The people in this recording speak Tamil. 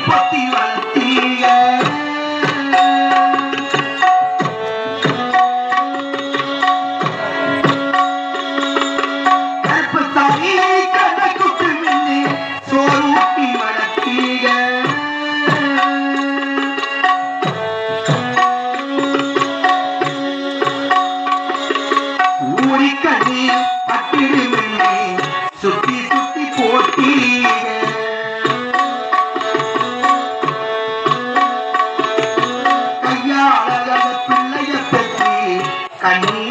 பொத்தி வளர்த்தீங்க கருப்பசாமி கண்ணுக்கு மின்னி சோறு ஊட்டி வளர்த்தீங்க ஊரி கண்ணி பட்டிடு மின்னி சுத்தி சுத்தி போட்டீங்க கண்ணி